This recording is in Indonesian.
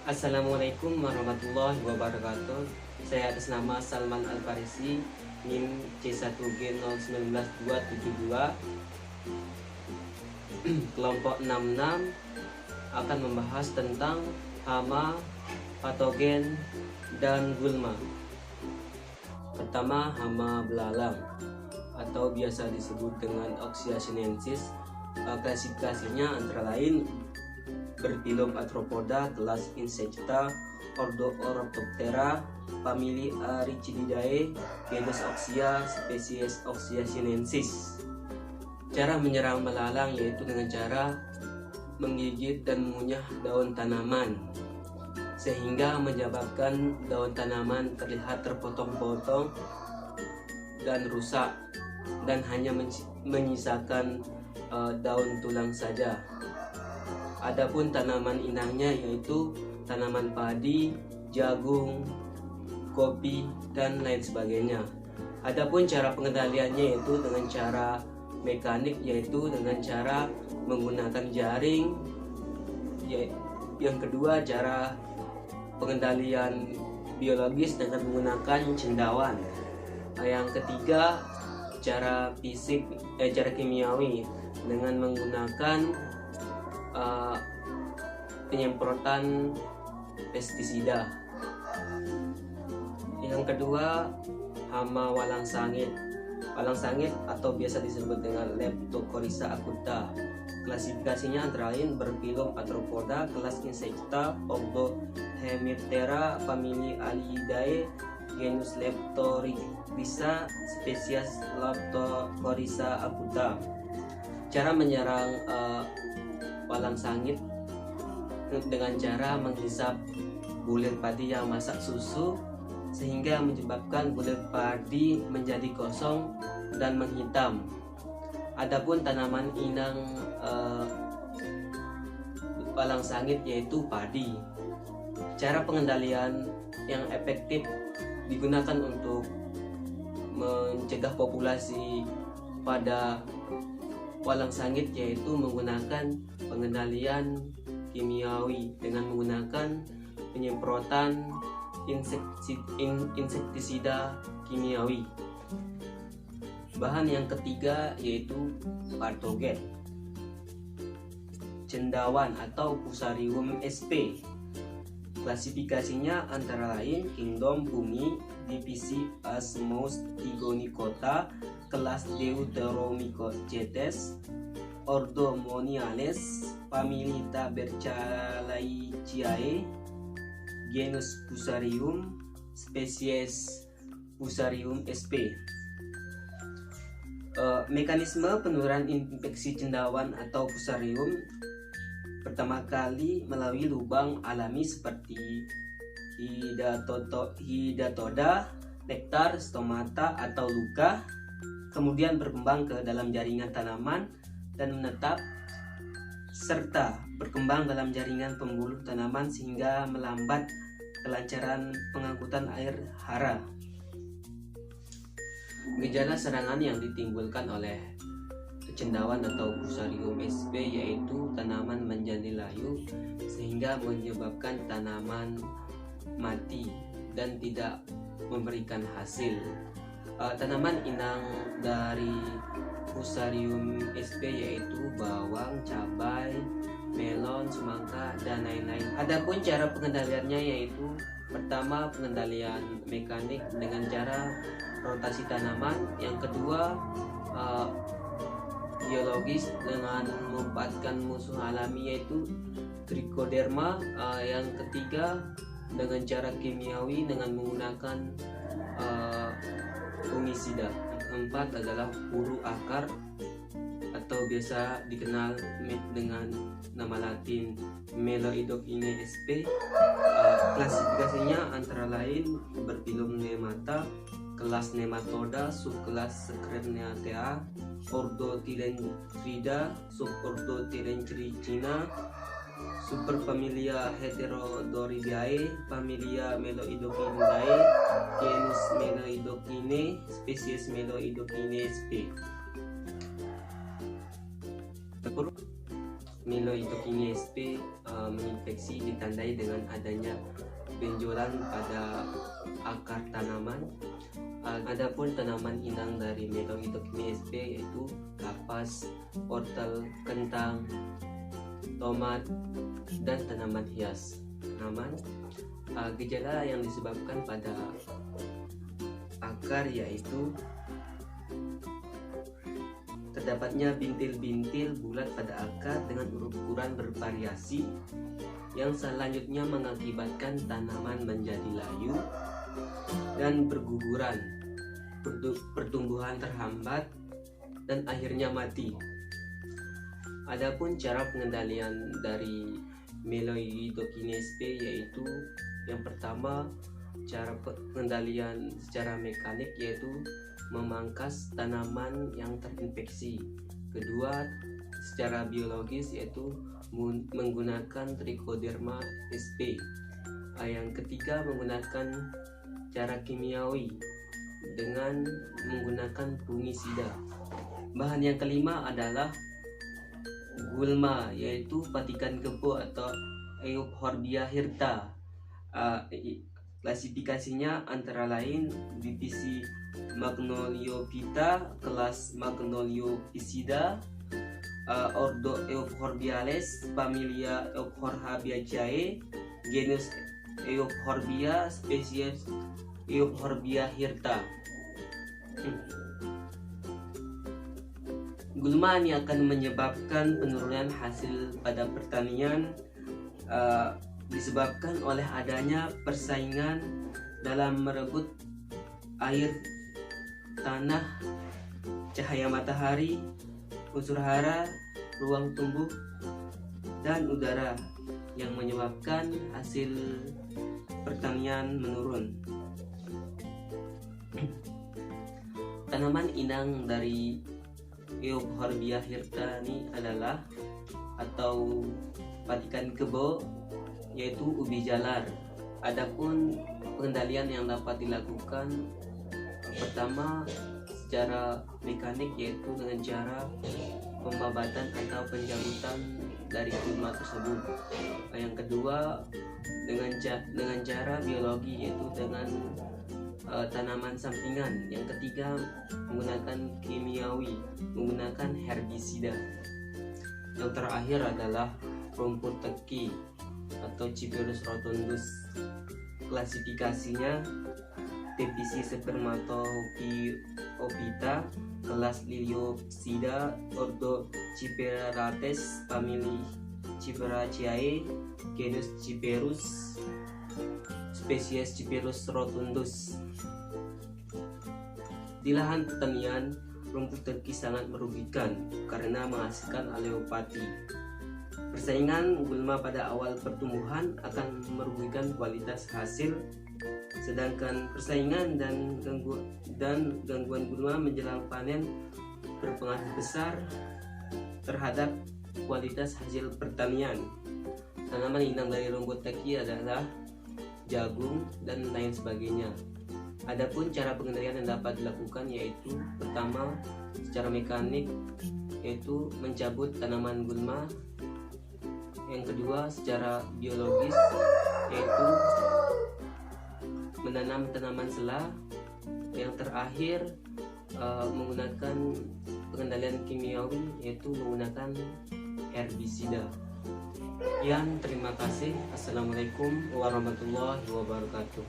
Assalamualaikum warahmatullahi wabarakatuh. Saya atas nama Salman Al-Farisi, NIM C1G019272, kelompok 66, akan membahas tentang hama, patogen, dan gulma. Pertama, hama belalang atau biasa disebut dengan Oxyacinensis. Klasifikasinya antara lain berfilum Arthropoda, kelas Insecta, ordo Orthoptera, famili Aricididae, genus Oxya, spesies Oxyacinensis. Cara menyerang belalang yaitu dengan cara menggigit dan mengunyah daun tanaman, sehingga menyebabkan daun tanaman terlihat terpotong-potong dan rusak, dan hanya menyisakan daun tulang saja. Adapun tanaman inangnya yaitu tanaman padi, jagung, kopi, dan lain sebagainya. Adapun cara pengendaliannya yaitu dengan cara mekanik, yaitu dengan cara menggunakan jaring. Yang kedua, cara pengendalian biologis dengan menggunakan cendawan. Yang ketiga, cara cara kimiawi dengan menggunakan penyemprotan pestisida. Yang kedua, hama walang sangit. Walang sangit atau biasa disebut dengan Leptocoryza acuta. Klasifikasinya antara lain berfilum Arthropoda, kelas Insecta, ordo Hemiptera, famili Aliidae, genus Leptocoryza, spesies Leptocoryza acuta. Cara menyerang walang sangit dengan cara menghisap bulir padi yang masak susu, sehingga menyebabkan bulir padi menjadi kosong dan menghitam. Adapun tanaman inang walang sangit yaitu padi. Cara pengendalian yang efektif digunakan untuk mencegah populasi pada walang sangit yaitu menggunakan pengendalian kimiawi dengan menggunakan penyemprotan insektisida kimiawi. Bahan yang ketiga yaitu patogen. Cendawan atau Fusarium sp. Klasifikasinya antara lain kingdom bumi, divisi Asmostigonicota, kelas Deuteromycetes, ordo Moniales, famili Taberchalaceae, genus Fusarium, spesies Fusarium sp. Mekanisme penularan infeksi cendawan atau Fusarium pertama kali melalui lubang alami seperti hidatoda, nektar, stomata, atau luka, kemudian berkembang ke dalam jaringan tanaman dan menetap, serta berkembang dalam jaringan pembuluh tanaman sehingga melambat kelancaran pengangkutan air hara. Gejala serangan yang ditimbulkan oleh cendawan atau Fusarium sp yaitu tanaman menjadi layu sehingga menyebabkan tanaman mati dan tidak memberikan hasil. Tanaman inang dari Fusarium sp yaitu bawang, cabai, melon, semangka, dan lain-lain. Adapun cara pengendaliannya yaitu pertama, pengendalian mekanik dengan cara rotasi tanaman. Yang kedua, biologis dengan memanfaatkan musuh alami yaitu Trichoderma. Yang ketiga, dengan cara kimiawi dengan menggunakan fungisida. Yang keempat adalah puru akar atau biasa dikenal dengan nama latin Meloidocine sp. Klasifikasinya antara lain berfilum Nemata, kelas Nematoda, subkelas Screniatea, ordo Tilentrida, subordo Tilentricina, superfamilia Heterodoridae, familia Meloidocinidae, genus Meloidocine, spesies Meloidocine sp. Meloidocenia sp menginfeksi ditandai dengan adanya benjolan pada akar tanaman. Adapun tanaman inang dari Meloidocenia sp yaitu kapas, wortel, kentang, tomat, dan tanaman hias. Gejala yang disebabkan pada akar yaitu terdapatnya bintil-bintil bulat pada akar dengan ukuran bervariasi yang selanjutnya mengakibatkan tanaman menjadi layu dan berguguran, pertumbuhan terhambat, dan akhirnya mati. Adapun cara pengendalian dari Meloidocenia sp yaitu yang pertama, cara pengendalian secara mekanik yaitu memangkas tanaman yang terinfeksi. Kedua, secara biologis yaitu menggunakan Trichoderma sp. Yang ketiga, menggunakan cara kimiawi dengan menggunakan fungisida. Bahan yang kelima adalah gulma, yaitu patikan kebo atau Euphorbia hirta. Klasifikasinya antara lain divisi Magnoliophyta, kelas Magnoliophysidae, ordo Euphorbiales, familia Euphorbiaceae, genus Euphorbia, spesies Euphorbia hirta. Gulma ini akan menyebabkan penurunan hasil pada pertanian disebabkan oleh adanya persaingan dalam merebut air, tanah, cahaya matahari, unsur hara, ruang tumbuh, dan udara yang menyebabkan hasil pertanian menurun. Tanaman inang dari Euphorbia hirta ini adalah atau patikan kebo yaitu ubi jalar. Adapun pengendalian yang dapat dilakukan pertama secara mekanik yaitu dengan cara pembabatan atau pencabutan dari gulma tersebut. Yang kedua dengan cara biologi yaitu dengan tanaman sampingan. Yang ketiga menggunakan kimiawi, menggunakan herbisida. Yang terakhir adalah rumput teki atau Ciperus rotundus. Klasifikasinya divisi Spermatophyta, kelas Liliopsida, ordo Ciperates, famili Ciperaceae, genus Ciperus, spesies Ciperus rotundus. Di lahan pertanian, rumput teki sangat merugikan karena menghasilkan aleopati. Persaingan gulma pada awal pertumbuhan akan merugikan kualitas hasil, sedangkan persaingan dan gangguan gulma menjelang panen berpengaruh besar terhadap kualitas hasil pertanian. Tanaman inang dari rumput teki adalah jagung dan lain sebagainya. Adapun cara pengendalian yang dapat dilakukan yaitu pertama secara mekanik yaitu mencabut tanaman gulma. Yang kedua secara biologis yaitu menanam tanaman sela. Yang terakhir menggunakan pengendalian kimiawi yaitu menggunakan herbisida. Terima kasih. Assalamualaikum warahmatullahi wabarakatuh.